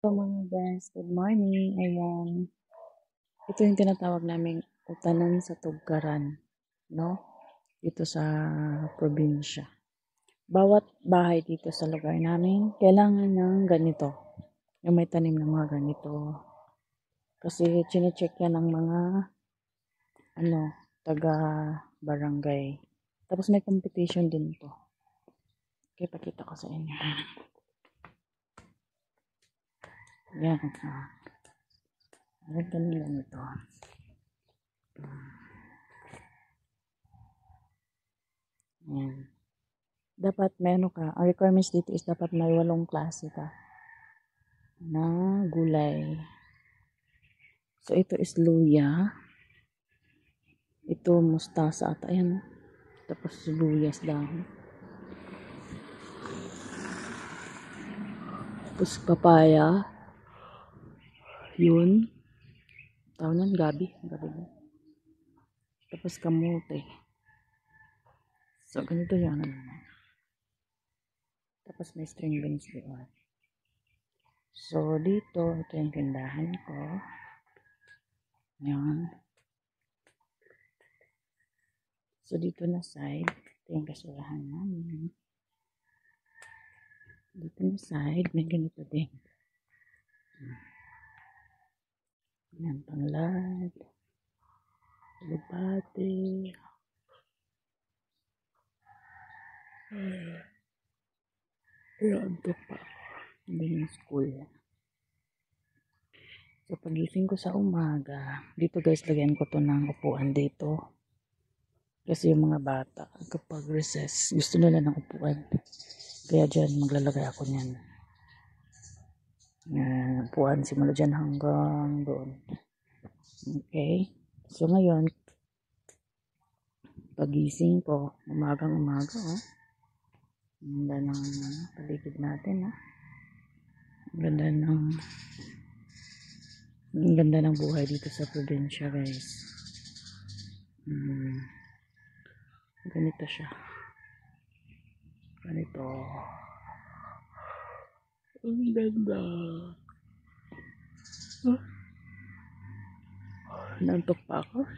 Hello mga guys, good morning. Ayan, ito yung tinatawag naming utanan sa Tugkaran, no? Dito sa probinsya. Bawat bahay dito sa lugar namin, kailangan ng ganito. Yung may tanim ng mga ganito. Kasi chinecheck yan ng mga, taga barangay. Tapos may competition din to. Okay, pakita ko sa inyo. Yan. Ang kanila nito. Yan. Dapat may ka. Ang requirements dito is dapat may 8 klase ka na gulay. So, ito is luya. Ito mustasa ata. Ayan. Tapos luyas dahon. Tapos papaya. Yun. Tawag yan, gabi. Gabi. Tapos kamote. So, ganito yan. Tapos may string beans doon. So, dito, ito yung tindahan ko. Yan. So, dito na side, ito yung kasurahan namin. Dito na side, may ganito din. Yan, tanglad. Lupate. Ayan, ito pa. Hindi yung school. So, pagising ko sa umaga, dito guys, lagyan ko to ng upuan dito. Kasi yung mga bata, kapag recess, gusto nila ng upuan. Kaya dyan, maglalagay ako niyan. Upuan, simula dyan hanggang doon. Okay. So, ngayon, pagising ko, umagang-umaga, oh. Ang ganda ng paligid natin, oh. Ang ganda ng buhay dito sa probinsya, guys. Ganito siya. Ganito. Ang ganda. Nantok pa ako.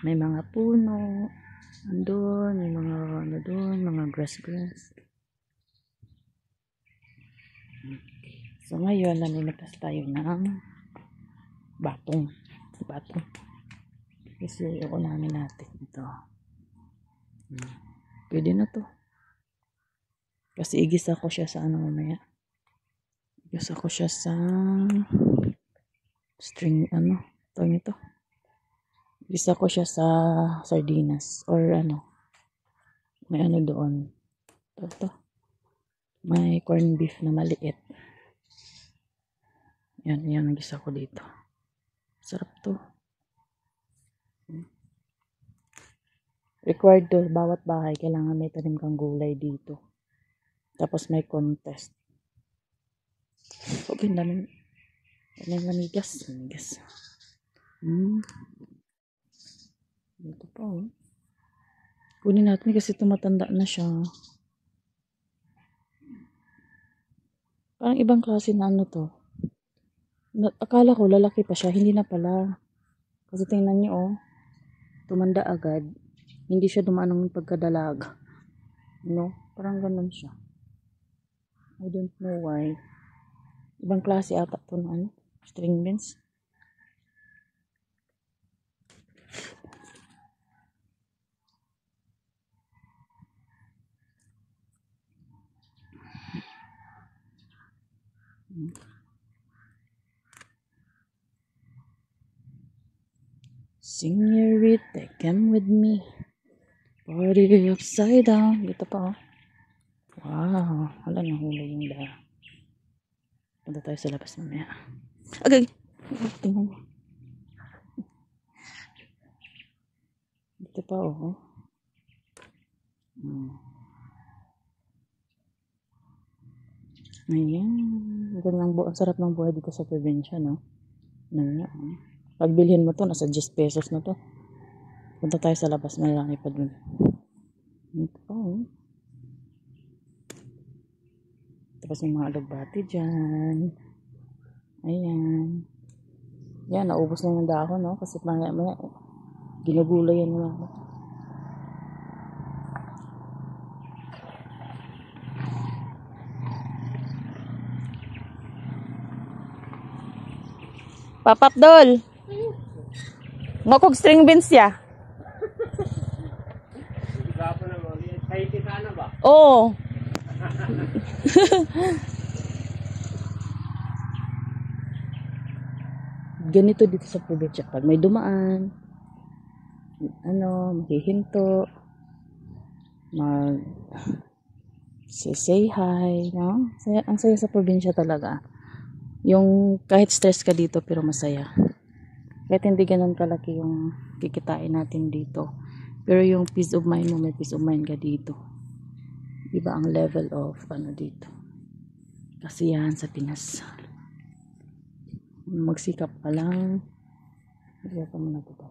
May mga puno. Andun, may mga doon, mga grass. So ngayon, namimitas tayo ng batong. Kasi namin natin ito. Pwede na to. Kasi igisa ko siya sa mamaya. Igisa ko siya sa string, tawag ito. Igisa ko siya sa sardinas or may doon. Ito. May corned beef na maliit. Yan, nagisa ko dito. Sarap to. Required to, bawat bahay, kailangan may tanim kang gulay dito. Tapos may contest. Okay, dami manigas. Dito pa, oh. Kunin natin kasi tumatanda na siya. Parang ibang klase na to. Akala ko lalaki pa siya, hindi na pala. Kasi tingnan niyo, oh. Tumanda agad. Hindi siya dumaan ng pagkadalaga. No? Parang ganun siya. I don't know why. Ibang klase ata ito na string beans. Señorita, come with me. Party upside down. Dito pa, oh. Wow. Wala nang huli yung da. Punta tayo sa labas mamaya. Agay! Tingnan mo. Dito pa, oh. Ayan. Ang sarap ng buhay dito sa probinsya, no? Pagbilhin mo to, nasa 10 pesos na to. Punta tayo sa labas, malaki pa dun. Ito pa, oh. Tapos yung mga alugbati dyan. Ayan. Yan, naubos na yung dahon, no? Kasi maya ginugulay yan naman. Papapdol! Ngokog string beans ya? Oo. Ganito dito sa probinsya. Pag may dumaan, maghihinto, say hi, no? Ang saya sa probinsya talaga. Yung kahit stress ka dito pero masaya. Kahit hindi ganun kalaki yung kikitain natin dito. Pero yung peace of mind mo, may peace of mind ka dito. Iba ang level of dito. Kasiyahan sa Pinas. Magsikap ka lang. Hindi pa muna ito.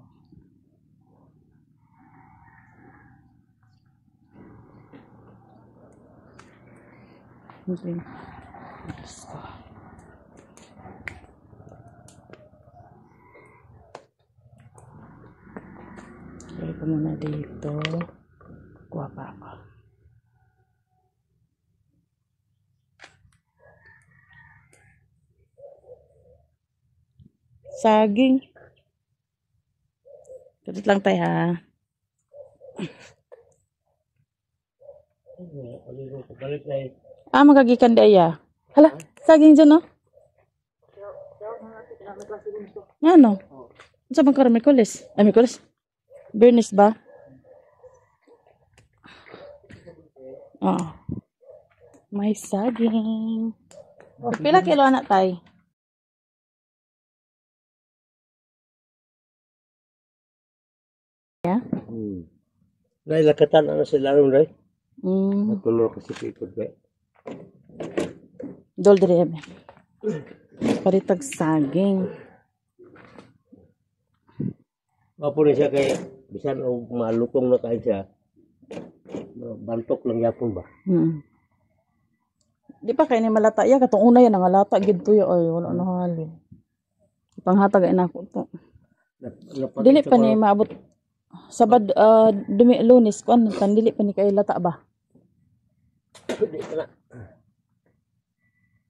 Okay. Let's go. Lagay ko muna dito. Kuha pa ako. Saging. Ganit lang tayo ha. Magagikan di aya. Hala, saging dyan no? Ano? Sa bang karon Mikulis? Mikulis? Bernis ba? May saging. Pila kilo anak tay? Ya? Dahil lakatan ano sila rin, right? Natulog kasi pikod kay. Dol dire. Paritag saging. Mapo na siya kay bisan og malutong na kay siya. Bantok lang yapon ba? Di pa kay ni malata ya katong una yan ang lata gid tuyo ay wala na halin. Ipanghatag ina ko to. Dili pa ni maabot Sabad dumi Lunes kuan tandili pa ni kay lata ba? Di na.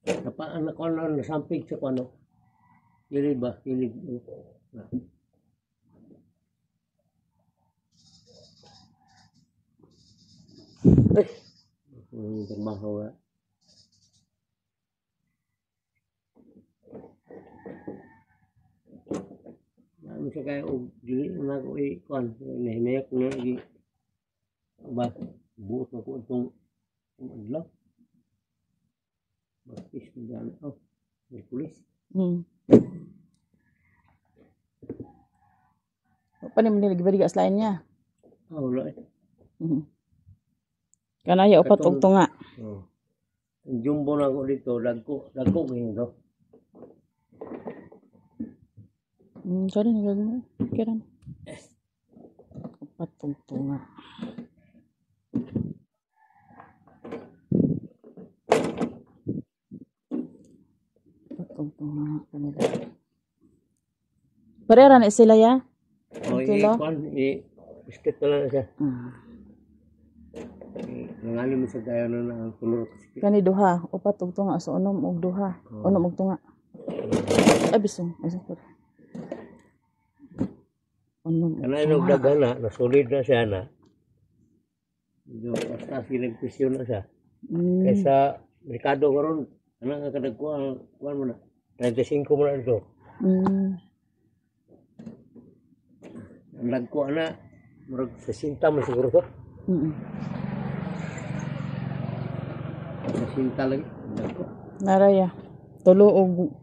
Napaan ako na sampig sa kuno. Dili ba? Dili. Ay. Trabaho nga. Ano siya kaya og dili na ko kuan nahimayak na gi ba buot na ko itong adlaw. Bakis na Merkulis. Paano mo nilagibarigas lain niya? Wala eh. Kanaya upat og tunga. Ang jumbo na ko dito, dagko ngayon. Sorry, nagagawin mo. Kiran. Upat og tunga. Upat og tunga. Parera na sila ya? Biscuit na lang siya. Nangalim mo sa tayo na ang kulor kasi. Kani duha, upat og tunga so unom og duha. Unom og tunga. Bisong. Unom. Kana inog dagana, nasulid na siya na. Medyo basta sinagpisyon na siya. Kaysa merkado karon, ana ka kadagkuan mo na. 35 mo na ito. Ang dagko na murag 60 man siguro to. Sinta lagi. Naraya. Tulo og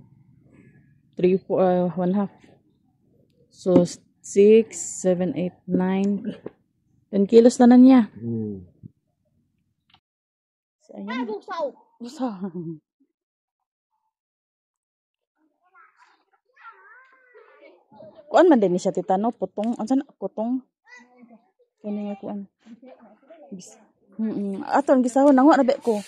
3 1/2. So 6, 7, 8, 9. 10 kilos na niya. So, ayan. Busaw. Kuan man din siya titano, putong, ansa na putong. Kani nga kuan. Aton gisahon nangwa na be ko.